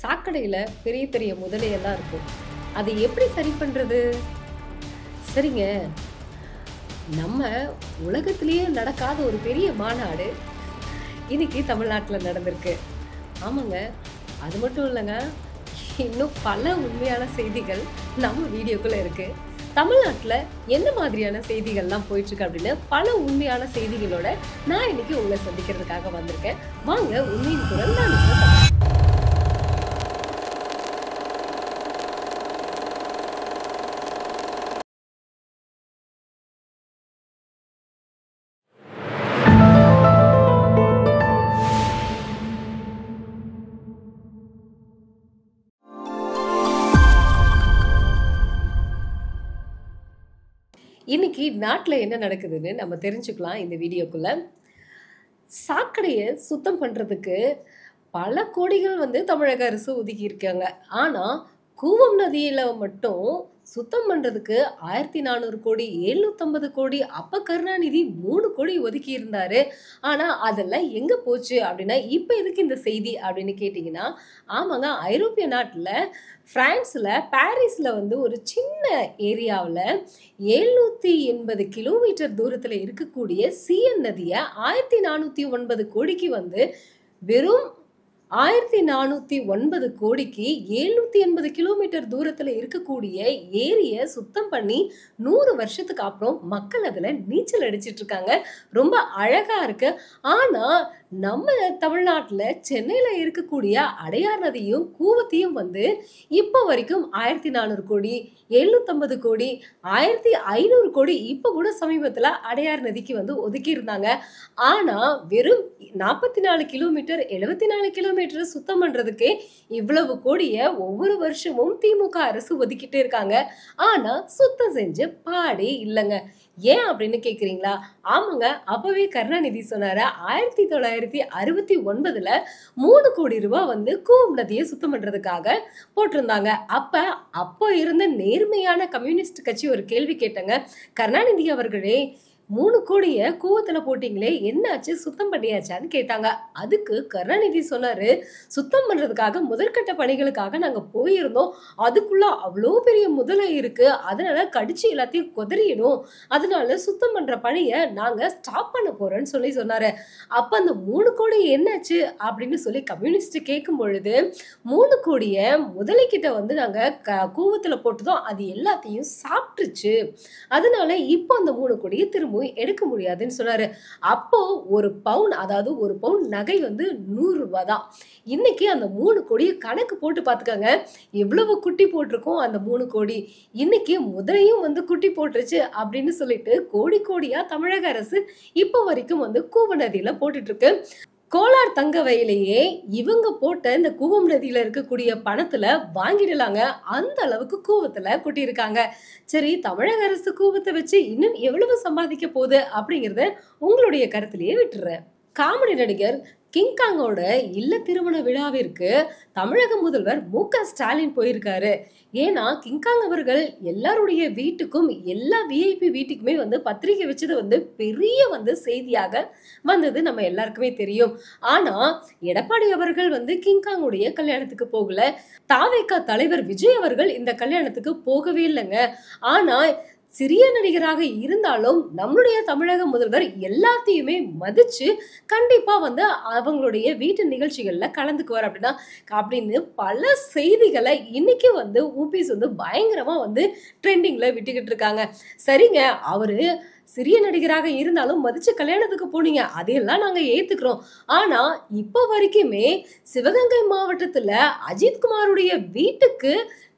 சாக்கடையில பெரிய பெரிய முதலையெல்லாம் இருக்கு. அதை எப்படி சரி பண்றது? சரிங்க. நம்ம உலகத்திலேயே நடக்காத ஒரு பெரிய மாநாடு இன்னைக்கு தமிழ்நாட்டுல நடந்திருக்கு. ஆமாங்க. அது மட்டும் இல்லங்க. இன்னும் பல உண்மையான செய்திகள் நம்ம வீடியோக்குள்ள இருக்கு. தமிழ்நாட்டுல என்ன மாதிரியான செய்திகள்லாம் போயிட்டு இருக்கு அப்படின்னு பல உண்மையான செய்திகளோட நான் இன்னைக்கு உங்களை சந்திக்கிறதுக்காக வந்திருக்கேன். வாங்க உண்மையின் குரல் நான் இன்னைக்கு நாட்டுல என்ன நடக்குதுன்னு நம்ம தெரிஞ்சுக்கலாம் இந்த வீடியோக்குள்ள. சாக்கடைய சுத்தம் பண்றதுக்கு பல கோடிகள் தமிழக அரசு ஒதுக்கி இருக்காங்க. ஆனா கூவம் நதியில மட்டும் சுத்தம் பண்றதுக்கு 1400 கோடி 750 கோடி அப்ப கருணாநிதி 3 கோடி ஒதுக்கி இருந்தாரு. ஆனா அதெல்லாம் எங்க போச்சு அப்படின்னா இப்ப எதுக்கு இந்த செய்தி அப்படின்னு கேட்டீங்கன்னா, ஆமாங்க, ஐரோப்பிய நாட்டுல பிரான்ஸ்ல பாரிஸ்ல ஒரு சின்ன ஏரியாவுல 780 கிலோமீட்டர் தூரத்துல இருக்கக்கூடிய சீயன் நதிய 1409 கோடிக்கு வெறும் 1409 கோடிக்கு 780 கிலோமீட்டர் தூரத்துல இருக்கக்கூடிய ஏரிய சுத்தம் பண்ணி 100 வருஷத்துக்கு அப்புறம் மக்கள் அதுல நீச்சல் அடிச்சிட்டு இருக்காங்க. ரொம்ப அழகா இருக்கு. ஆனா நம்ம தமிழ்நாட்டுல சென்னையில இருக்கக்கூடிய அடையார் நதியும் கூவத்தையும் இப்ப வரைக்கும் 1400 கோடி 750 கோடி 1500 கோடி இப்ப கூட சமீபத்துல அடையார் நதிக்கு ஒதுக்கி இருந்தாங்க. ஆனா வெறும் 44 கிலோமீட்டர் 74 கிலோமீட்டர் சுத்தம் பண்றதுக்கே இவ்வளவு கோடிய ஒவ்வொரு வருஷமும் திமுக அரசு ஒதுக்கிட்டே இருக்காங்க. ஆனா சுத்தம் செஞ்சு பாடே இல்லைங்க. ஏன் அப்படின்னு கேக்குறீங்களா? ஆமாங்க, அப்பவே கருணாநிதி சொன்னாரு 1969ல 3 கோடி ரூபாய் கூவம் நதியை சுத்தம் பண்றதுக்காக போட்டிருந்தாங்க. அப்போ இருந்த நேர்மையான கம்யூனிஸ்ட் கட்சி ஒரு கேள்வி கேட்டாங்க, கருணாநிதி அவர்களே 3 கோடிய கூவத்துல போட்டீங்களே, என்னாச்சு, சுத்தம் பண்ணியாச்சான்னு கேட்டாங்க. அதுக்கு கருணாநிதி சொன்னாரு, சுத்தம் பண்றதுக்காக முதற்கட்ட பணிகளுக்காக நாங்க போயிருந்தோம். அதுக்குள்ள அவ்வளோ பெரிய முதலை இருக்கு, அதனால கடிச்சு எல்லாத்தையும் கொதறிடணும், அதனால சுத்தம் பண்ற பணியை நாங்க ஸ்டாப் பண்ண போறோம்னு சொன்னாரு. அப்ப அந்த 3 கோடி என்னாச்சு அப்படின்னு சொல்லி கம்யூனிஸ்ட் கேட்கும் பொழுது, 3 கோடிய முதலைக்கிட்ட நாங்க கூவத்துல போட்டதும் அது எல்லாத்தையும் சாப்பிட்டுச்சு, அதனால இப்போ அந்த 3 கோடியை திரும்ப எடுக்க முடியாதுன்னு சொன்னாரு. அப்போ ஒரு பவுன், அதாவது ஒரு பவுன் நகை 100 ரூபாய் தான். இன்னைக்கு அந்த 3 கோடியை கணக்கு போட்டு பாத்துக்கங்க, எவ்வளவு குட்டி போட்டிருக்கோம் அந்த 3 கோடி. இன்னைக்கு முதலையும் குட்டி போட்டுருச்சு அப்படின்னு சொல்லிட்டு கோடி கோடியா தமிழக அரசு இப்ப வரைக்கும் கூவ நதியில போட்டுட்டு இருக்கு. கோலார் தங்க வயலையே இவங்க போட்ட இந்த கூவம் நதியில இருக்கக்கூடிய பணத்துல வாங்கிடலாங்க, அந்த அளவுக்கு கூவத்துல கொட்டியிருக்காங்க. சரி, தமிழக அரசு கூவத்தை வச்சு இன்னும் எவ்வளவு சம்பாதிக்க போகுது அப்படிங்கறத உங்களுடைய கருத்திலேயே விட்டுறேன். காமெடி நடிகர் கிங்காங்கோட இல்ல திருமண விழாவிற்கு தமிழக முதல்வர் மு.க. ஸ்டாலின் போயிருக்காரு. ஏன்னா கிங்காங் அவர்கள் எல்லாருடைய வீட்டுக்கும் எல்லா விஐபி வீட்டுக்குமே பத்திரிகை வச்சது பெரிய செய்தியாக வந்தது நம்ம எல்லாருக்குமே தெரியும். ஆனா எடப்பாடி அவர்கள் கிங்காங்குடைய கல்யாணத்துக்கு போகல. தாவேகா தலைவர் விஜய் அவர்கள் இந்த கல்யாணத்துக்கு போகவே இல்லைங்க. ஆனா சிறிய நடிகராக இருந்தாலும் நம்மளுடைய தமிழக முதல்வர் எல்லாத்தையுமே மதிச்சு கண்டிப்பா அவங்களுடைய வீட்டு நிகழ்ச்சிகள்ல கலந்துக்குவார் அப்படின்னு பல செய்திகளை இன்னைக்கு ஊபிஸ் பயங்கரமா ட்ரெண்டிங்ல விட்டுக்கிட்டு இருக்காங்க. சரிங்க, அவரு சிறிய நடிகராக இருந்தாலும் மதிச்சு கல்யாணத்துக்கு போனீங்க, அதையெல்லாம் நாங்க ஏத்துக்கிறோம். ஆனா இப்ப வரைக்குமே சிவகங்கை மாவட்டத்துல அஜித்குமாருடைய வீட்டுக்கு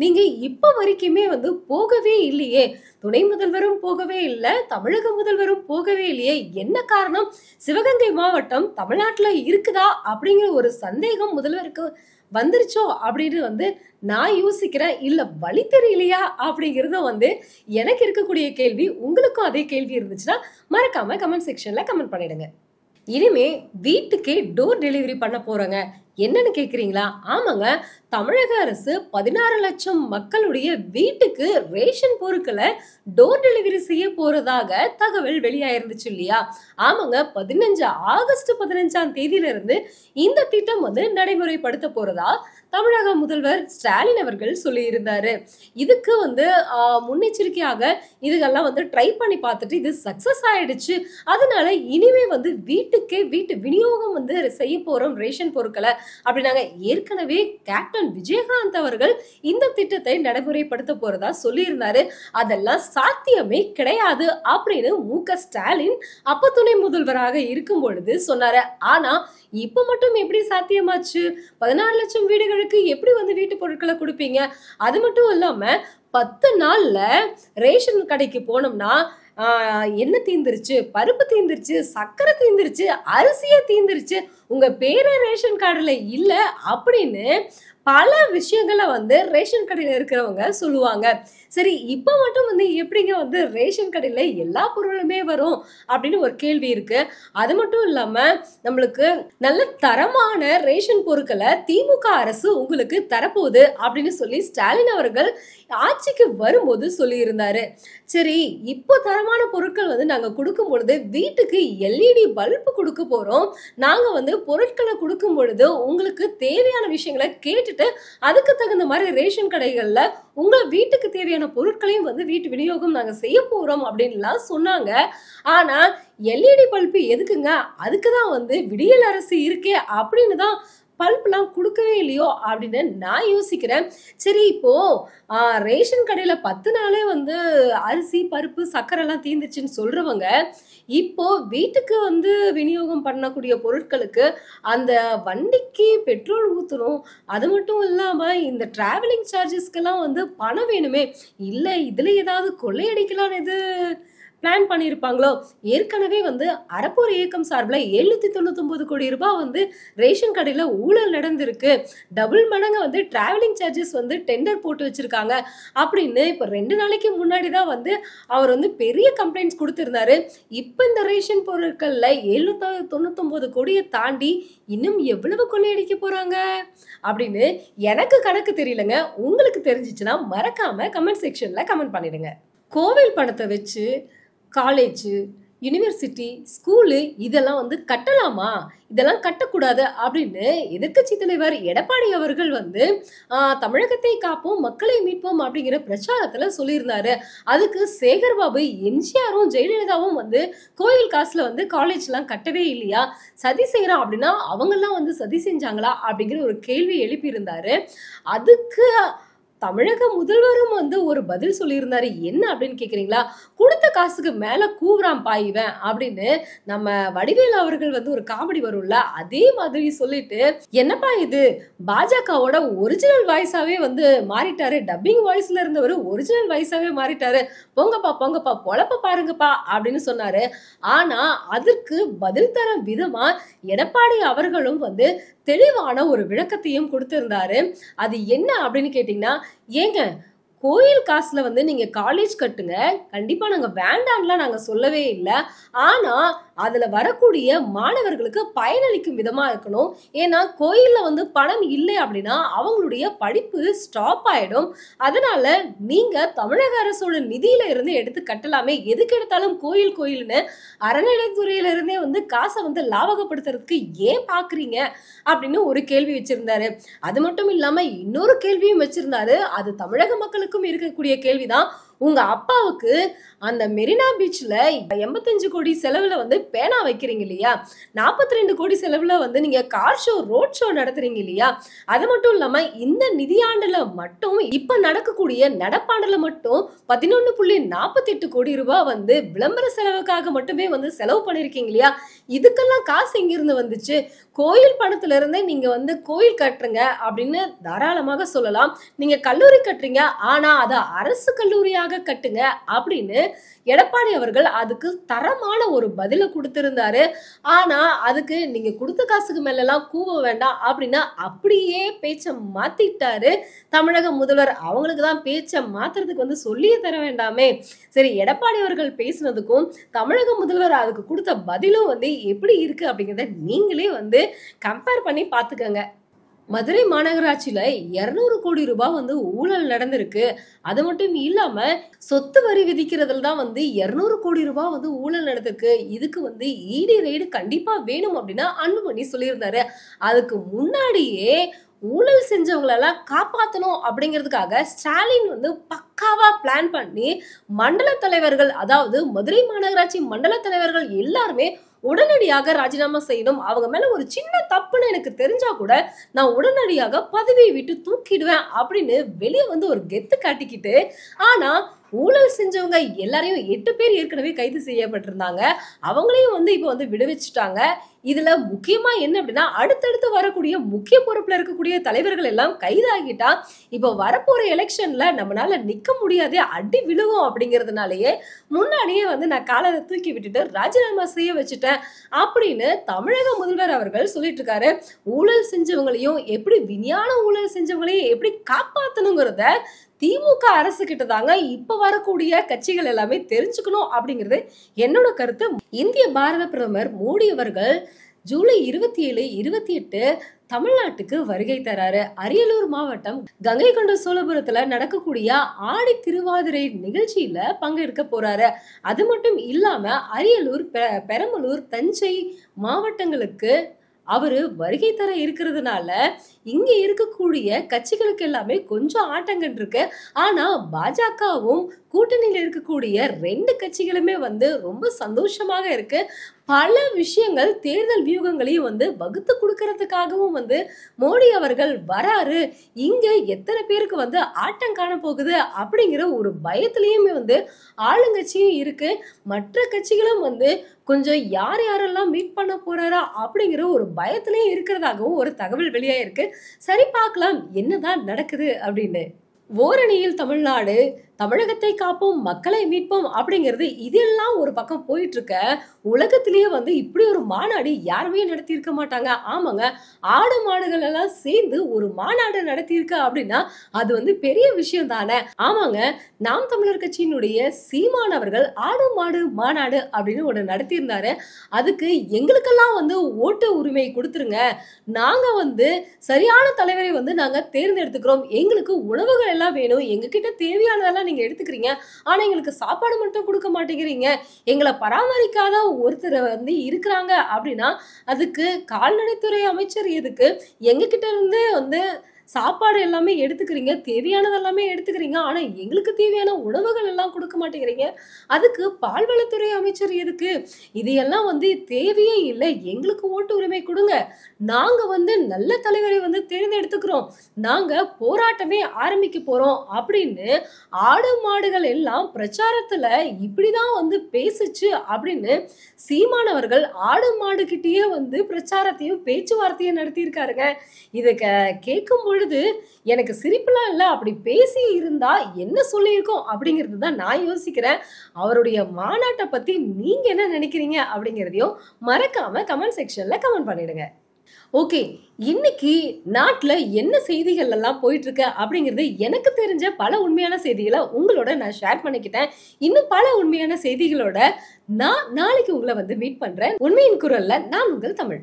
நீங்க இப்ப வரைக்குமே போகவே இல்லையே. துணை முதல்வரும் போகவே இல்லை, தமிழக முதல்வரும் போகவே இல்லையே. என்ன காரணம்? சிவகங்கை மாவட்டம் தமிழ்நாட்டுல இருக்குதா அப்படிங்கிற ஒரு சந்தேகம் முதல்வருக்கு வந்துருச்சோ அப்படின்னு நான் யோசிக்கிறேன். இல்ல வழி தெரியலையா அப்படிங்கறத எனக்கு இருக்கக்கூடிய கேள்வி. உங்களுக்கும் அதே கேள்வி இருந்துச்சுன்னா மறக்காம கமெண்ட் செக்ஷன்ல கமெண்ட் பண்ணிடுங்க. இனிமே வீட்டுக்கே டோர் டெலிவரி பண்ண போறாங்க. என்னன்னு கேக்குறீங்களா? ஆமாங்க, தமிழக அரசு 16 லட்சம் மக்களுடைய வீட்டுக்கு ரேஷன் பொருட்களை டோர் டெலிவரி செய்ய போறதாக தகவல் வெளியாயிருந்துச்சு இல்லையா? ஆமாங்க, ஆகஸ்ட் 15ஆம் தேதியில இருந்து இந்த திட்டம் நடைமுறைப்படுத்த போறதா தமிழக முதல்வர் ஸ்டாலின் அவர்கள் சொல்லியிருந்தாரு. இதுக்கு வந்து முன்னெச்சரிக்கையாக இதுகெல்லாம் வந்து ட்ரை பண்ணி பார்த்துட்டு இது சக்சஸ் ஆயிடுச்சு. அதனால இனிமே வந்து வீட்டுக்கே வீட்டு விநியோகம் வந்து செய்ய போறோம் ரேஷன் பொருட்களை அப்படின்னாங்க. ஏற்கனவே கேப்டன் விஜயகாந்த் அவர்கள் இந்த திட்டத்தை நடைமுறைப்படுத்த போறதா சொல்லியிருந்தாரு. அதெல்லாம் சாத்தியமே கிடையாது அப்படின்னு மு.க.ஸ்டாலின் அப்ப துணை முதல்வராக இருக்கும் பொழுது சொன்னாரு. ஆனா இப்ப மட்டும் எப்படி சாத்தியமாச்சு? 16 லட்சம் வீடுகளுக்கு எப்படி வந்து வீட்டு பொருட்களை கொடுப்பீங்க? அது மட்டும் இல்லாம 10 நாள்ல ரேஷன் கடைக்கு போனோம்னா எண்ணெய் தீந்துருச்சு, பருப்பு தீந்துருச்சு, சர்க்கரை தீந்துருச்சு, அரிசியே தீந்துருச்சு, உங்க பேரே ரேஷன் கார்டுல இல்ல அப்படின்னு பல விஷயங்களை வந்து ரேஷன் கடையில இருக்கிறவங்க சொல்லுவாங்க. சரி, இப்ப மட்டும் வந்து எப்படிங்க வந்து ரேஷன் கடையில எல்லா பொருளுமே வரும் அப்படின்னு ஒரு கேள்வி இருக்கு. அது மட்டும் இல்லாம நம்மளுக்கு நல்ல தரமான ரேஷன் பொருட்களை திமுக அரசு உங்களுக்கு தரப்போகுது அப்படின்னு சொல்லி ஸ்டாலின் அவர்கள் ஆட்சிக்கு வரும்போது சொல்லி இருந்தாரு. சரி, இப்போ தரமான பொருட்கள் வந்து நாங்க கொடுக்கும் பொழுது வீட்டுக்கு LED பல்பு கொடுக்க போறோம். நாங்க வந்து பொருட்களை கொடுக்கும் பொழுது உங்களுக்கு தேவையான விஷயங்களை கேட்டுட்டு அதுக்கு தகுந்த மாதிரி ரேஷன் கடைகள்ல உங்க வீட்டுக்கு தேவையான பொருட்களையும் வந்து வீட்டு விநியோகம் நாங்க செய்ய போறோம் அப்படின்லாம் சொன்னாங்க. ஆனா LED பல்பு எதுக்குங்க? அதுக்குதான் வந்து விடியல் அரசு இருக்கே அப்படின்னு தான் பல்ப்லாம் கொடுக்கவே இல்லையோ அப்படின்னு நான் யோசிக்கிறேன். சரி, இப்போ ரேஷன் கடையில 10 நாளே வந்து அரிசி, பருப்பு, சர்க்கரை எல்லாம் தீந்துச்சுன்னு சொல்றவங்க இப்போ வீட்டுக்கு வந்து விநியோகம் பண்ணக்கூடிய பொருட்களுக்கு அந்த வண்டிக்கு பெட்ரோல் ஊத்தணும். அது மட்டும் இல்லாம இந்த டிராவலிங் சார்ஜஸ்க்கெல்லாம் வந்து பணம் வேணுமே. இல்ல இதுல ஏதாவது கொள்ளையடிக்கலான்னு இது பிளான் பண்ணியிருப்பாங்களோ? ஏற்கனவே வந்து அறப்போர் இயக்கம் சார்பில் 799 கோடி ரூபாய் வந்து ரேஷன் கடையில் ஊழல் நடந்திருக்கு. டபுள் மடங்கு வந்து டிராவலிங் சார்ஜஸ் வந்து டெண்டர் போட்டு வச்சிருக்காங்க அப்படின்னு இப்போ 2 நாளைக்கு முன்னாடி தான் வந்து அவர் வந்து பெரிய கம்ப்ளைண்ட்ஸ் கொடுத்திருந்தாரு. இப்போ இந்த ரேஷன் பொருட்கள்ல 799 கோடியை தாண்டி இன்னும் எவ்வளவு கொள்ளையடிக்க போறாங்க அப்படின்னு எனக்கு கணக்கு தெரியலங்க. உங்களுக்கு தெரிஞ்சிச்சுன்னா மறக்காம கமெண்ட் செக்ஷன்ல கமெண்ட் பண்ணிடுங்க. கோவில் பணத்தை வச்சு காலேஜ், யூனிவர்சிட்டி, ஸ்கூலு இதெல்லாம் வந்து கட்டலாமா? இதெல்லாம் கட்டக்கூடாது அப்படின்னு எதிர்க்கட்சி தலைவர் எடப்பாடி அவர்கள் வந்து தமிழகத்தை காப்போம், மக்களை மீட்போம் அப்படிங்கிற பிரச்சாரத்துல சொல்லியிருந்தாரு. அதுக்கு சேகர்பாபு, எம்ஜிஆரும் ஜெயலலிதாவும் வந்து கோயில் காசுல வந்து காலேஜ்லாம் கட்டவே இல்லையா? சதி செய்யறோம் அப்படின்னா அவங்கெல்லாம் வந்து சதி செஞ்சாங்களா அப்படிங்கிற ஒரு கேள்வி எழுப்பியிருந்தாரு. அதுக்கு தமிழக முதல்வரும் வந்து ஒரு பதில் சொல்லியிருந்தாரு. என்ன அப்படின்னு கேக்குறீங்களா? கொடுத்த காசுக்கு மேல கூவுறான் பாய்வன் அப்படின்னு நம்ம வடிவேலு அவர்கள் வந்து ஒரு காமெடி வரும்ல, அதே மாதிரி சொல்லிட்டு என்னப்பா இது பாஜகவோட ஒரிஜினல் வாய்ஸாவே வந்து மாறிட்டாரு, டப்பிங் வாய்ஸ்ல இருந்தவர் ஒரிஜினல் வாய்ஸாவே மாறிட்டாரு, போங்கப்பா போங்கப்பா பொழப்ப பாருங்கப்பா அப்படின்னு சொன்னாரு. ஆனா அதற்கு பதில் தர விதமா எடப்பாடி அவர்களும் வந்து தெளிவான ஒரு விளக்கத்தையும் கொடுத்திருந்தாரு. அது என்ன அப்படின்னு கேட்டீங்கன்னா, ஏங்க கோயில் காசுல வந்து நீங்க காலேஜ் கட்டுங்க, கண்டிப்பா நாங்க வேண்டாம்லாம் நாங்க சொல்லவே இல்லை. ஆனா அதுல வரக்கூடிய மாணவர்களுக்கு பயனளிக்கும் விதமா இருக்கணும். ஏன்னா கோயில்ல வந்து பணம் இல்லை அப்படின்னா அவங்களுடைய படிப்பு ஸ்டாப் ஆயிடும். அதனால நீங்க தமிழக அரசோட நிதியில இருந்து எடுத்து கட்டலாமே. எதுக்கு எடுத்தாலும் கோயில் கோயில்னு அறநிலைத்துறையில இருந்தே வந்து காசை வந்து லாபகப்படுத்துறதுக்கு ஏன் பாக்குறீங்க அப்படின்னு ஒரு கேள்வி வச்சிருந்தாரு. அது மட்டும் இல்லாம இன்னொரு கேள்வியும் வச்சிருந்தாரு. அது தமிழக மக்களுக்கும் இருக்கக்கூடிய கேள்விதான். உங்க அப்பாவுக்கு அந்த மெரினா பீச்ல 85 கோடி செலவுல வந்து பேனா வைக்கிறீங்க இல்லையா? 42 கோடி செலவுல வந்து நீங்க கார் ஷோ, ரோட் ஷோ நடத்துறீங்க இல்லையா? அது மட்டும் இல்லாம இந்த நிதியாண்டுல மட்டும் இப்ப நடக்கக்கூடிய நடப்பாண்டுல மட்டும் 11.48 கோடி ரூபாய் வந்து விளம்பர செலவுக்காக மட்டுமே வந்து செலவு பண்ணிருக்கீங்க இல்லையா? இதுக்கெல்லாம் காசு எங்கிருந்து வந்துச்சு? கோயில் பணத்துல இருந்தே நீங்க வந்து கோயில் கட்டுறீங்க அப்படின்னு தாராளமாக சொல்லலாம். நீங்க கல்லூரி கட்டுறீங்க, ஆனா அத அரசு கல்லூரியாக கட்டுங்க அப்படின்னு எடப்பாடி அவர்கள் அதுக்கு தரமான ஒரு பதில கொடுத்திருந்தாரு. ஆனா அதுக்கு நீங்க கொடுத்த காசுக்கு மேல எல்லாம் கூவ வேண்டாம் அப்படின்னா அப்படியே பேச்ச மாத்திட்டாரு தமிழக முதல்வர். அவங்களுக்கு தான் பேச்ச மாத்துறதுக்கு வந்து சொல்லியே தர வேண்டாமே. சரி, எடப்பாடி அவர்கள் பேசினதுக்கும் தமிழக முதல்வர் அதுக்கு கொடுத்த பதிலும் வந்து எப்படி இருக்கு அப்படிங்கிறத நீங்களே வந்து கம்பேர் பண்ணி பாத்துக்கங்க. மதுரை மாநகராட்சியில 200 கோடி ரூபாய் வந்து ஊழல் நடந்திருக்கு. அது மட்டும் இல்லாம சொத்து வரி விதிக்கிறதுல தான் வந்து 200 கோடி ரூபாய் வந்து ஊழல் நடந்திருக்கு. இதுக்கு வந்து இடி ரெய்டு கண்டிப்பா வேணும் அப்படின்னா அன்புமணி சொல்லியிருந்தாரு. அதுக்கு முன்னாடியே ஊழல் செஞ்சவங்களெல்லாம் காப்பாத்தணும் அப்படிங்கிறதுக்காக ஸ்டாலின் வந்து பக்காவா பிளான் பண்ணி மண்டல தலைவர்கள், அதாவது மதுரை மாநகராட்சி மண்டல தலைவர்கள் எல்லாருமே உடனடியாக ராஜினாமா செய்யணும். அவங்க மேல ஒரு சின்ன தப்புன்னு எனக்கு தெரிஞ்சா கூட நான் உடனடியாக பதவியை விட்டு தூக்கிடுவேன் அப்படின்னு வெளியே வந்து ஒரு கெத்து காட்டிக்கிட்டு, ஆனா ஊழல் செஞ்சவங்க எல்லாரையும் 8 பேர் ஏற்கனவே கைது செய்யப்பட்டிருந்தாங்க. அவங்களையும் வந்து இப்ப வந்து விடுவிச்சுட்டாங்க. இதுல முக்கியமா என்ன அப்படின்னா, அடுத்தடுத்து வரக்கூடிய முக்கிய பொறுப்புல இருக்கக்கூடிய தலைவர்கள் எல்லாம் கைதாகிட்டா, இப்ப வரப்போற எலெக்ஷன்ல நம்மளால நிக்க முடியாதே, அடி விழுகும் அப்படிங்கிறதுனாலயே முன்னாடியே வந்து நான் காலை தூக்கி விட்டுட்டு ராஜினாமா செய்ய வச்சுட்டேன் அப்படின்னு தமிழக முதல்வர் அவர்கள் சொல்லிட்டு இருக்காரு. ஊழல் செஞ்சவங்களையும் எப்படி, விஞ்ஞான ஊழல் செஞ்சவங்களையும் எப்படி காப்பாத்தணுங்கிறத திமுக அரசு கிட்ட தாங்க இப்ப வரக்கூடிய கட்சிகள் எல்லாமே தெரிஞ்சுக்கணும் அப்படிங்கிறது என்னோட கருத்து. இந்திய பாரத பிரதமர் மோடி அவர்கள் ஜூலை 27, 28 தமிழ்நாட்டுக்கு வருகை தராரு. அரியலூர் மாவட்டம் கங்கை கொண்ட சோழபுரத்துல நடக்கக்கூடிய ஆடி திருவாதிரை நிகழ்ச்சியில பங்கெடுக்க போறாரு. அது மட்டும் இல்லாம அரியலூர், பெரம்பலூர், தஞ்சை மாவட்டங்களுக்கு அவரு வருகை தர இருக்கிறதுனால இங்க இருக்கக்கூடிய கட்சிகளுக்கு எல்லாமே கொஞ்சம் ஆட்டங்கன் இருக்கு. ஆனா பாஜகவும் கூட்டணியில இருக்கக்கூடிய 2 கட்சிகளுமே வந்து ரொம்ப சந்தோஷமாக இருக்கு. பல விஷயங்கள், தேர்தல் வியூகங்களையும் வந்து வகுத்து கொடுக்கறதுக்காகவும் வந்து மோடி அவர்கள் வராரு. இங்க எத்தனை பேருக்கு வந்து ஆட்டம் காண போகுது அப்படிங்கிற ஒரு பயத்திலயுமே வந்து ஆளுங்கட்சியும் இருக்கு. மற்ற கட்சிகளும் வந்து கொஞ்சம் யார் யாரெல்லாம் மீட் பண்ண போறாரா அப்படிங்கிற ஒரு பயத்திலேயே இருக்கிறதாகவும் ஒரு தகவல் வெளியாயிருக்கு. சரி, பார்க்கலாம் என்னதான் நடக்குது அப்படின்னு. ஓரணியில் தமிழ்நாடு, தமிழகத்தை காப்போம், மக்களை மீட்போம் அப்படிங்கிறது இதெல்லாம் ஒரு பக்கம் போயிட்டு இருக்க, உலகத்திலேயே வந்து இப்படி ஒரு மாநாடு யாருமே நடத்தி இருக்க மாட்டாங்க. ஆமாங்க, ஆடு மாடுகள் எல்லாம் சேர்ந்து ஒரு மாநாடு நடத்தியிருக்க அப்படின்னா அது வந்து பெரிய விஷயம் தானே. ஆமாங்க, நாம் தமிழர் கட்சியினுடைய சீமான் அவர்கள் ஆடு மாடு மாநாடு அப்படின்னு ஒண்ணு நடத்தியிருந்தாரு. அதுக்கு எங்களுக்கெல்லாம் வந்து ஓட்டு உரிமை கொடுத்துருங்க, நாங்க வந்து சரியான தலைவரை வந்து நாங்க தேர்ந்தெடுத்துக்கிறோம், எங்களுக்கு உணவுகள் எல்லாம் வேணும், எங்க கிட்ட தேவையானதெல்லாம் நீங்க எடுத்துக்கிறீங்க, ஆனா எங்களுக்கு சாப்பாடு மட்டும் கொடுக்க மாட்டேங்கிறீங்க, எங்களை பராமரிக்காத ஒருத்தர் வந்து இருக்கிறாங்க அப்படின்னா அதுக்கு கால்நடைத்துறை அமைச்சர் எதுக்கு, எங்க கிட்ட இருந்து வந்து சாப்பாடு எல்லாமே எடுத்துக்கிறீங்க, தேவையானது எல்லாமே எடுத்துக்கிறீங்க, ஆனா எங்களுக்கு தேவையான உணவுகள் எல்லாம் கொடுக்க மாட்டேங்கிறீங்க, அதுக்கு பால்வளத்துறை அமைச்சர் எதுக்கு, இது எல்லாம் வந்து தேவையே இல்லை, எங்களுக்கு ஓட்டு உரிமை கொடுங்க, நாங்க வந்து நல்ல தலைவரை வந்து தேர்ந்தெடுத்துக்கிறோம், நாங்க போராட்டமே ஆரம்பிக்க போறோம் அப்படின்னு ஆடு மாடுகள் எல்லாம் பிரச்சாரத்துல இப்படிதான் வந்து பேசுச்சு அப்படின்னு சீமானவர்கள் ஆடு மாடு கிட்டேயே வந்து பிரச்சாரத்தையும் பேச்சுவார்த்தையும் நடத்தி இருக்காருங்க. இதை கேட்கும் பொழுது எனக்கு சிரிப்புலாம் இல்ல, அப்படி பேசி இருந்தா என்ன சொல்லியிருக்கோம் அப்படிங்கிறது தான் நான் யோசிக்கிறேன். அவருடைய மாநாட்டை பத்தி நீங்க என்ன நினைக்கிறீங்க அப்படிங்கிறதையும் மறக்காம கமெண்ட் செக்ஷன்ல கமெண்ட் பண்ணிடுங்க. ஓகே, இன்னைக்கு நாட்டுல என்ன செய்திகள் எல்லாம் போயிட்டு இருக்கு அப்படிங்கிறது எனக்கு தெரிஞ்ச பல உண்மையான செய்திகளை உங்களோட நான் ஷேர் பண்ணிக்கிட்டேன். இன்னும் பல உண்மையான செய்திகளோட நான் நாளைக்கு உங்களை வந்து மீட் பண்றேன். உண்மையின் குரல்ல நான் உங்கள் தமிழ்.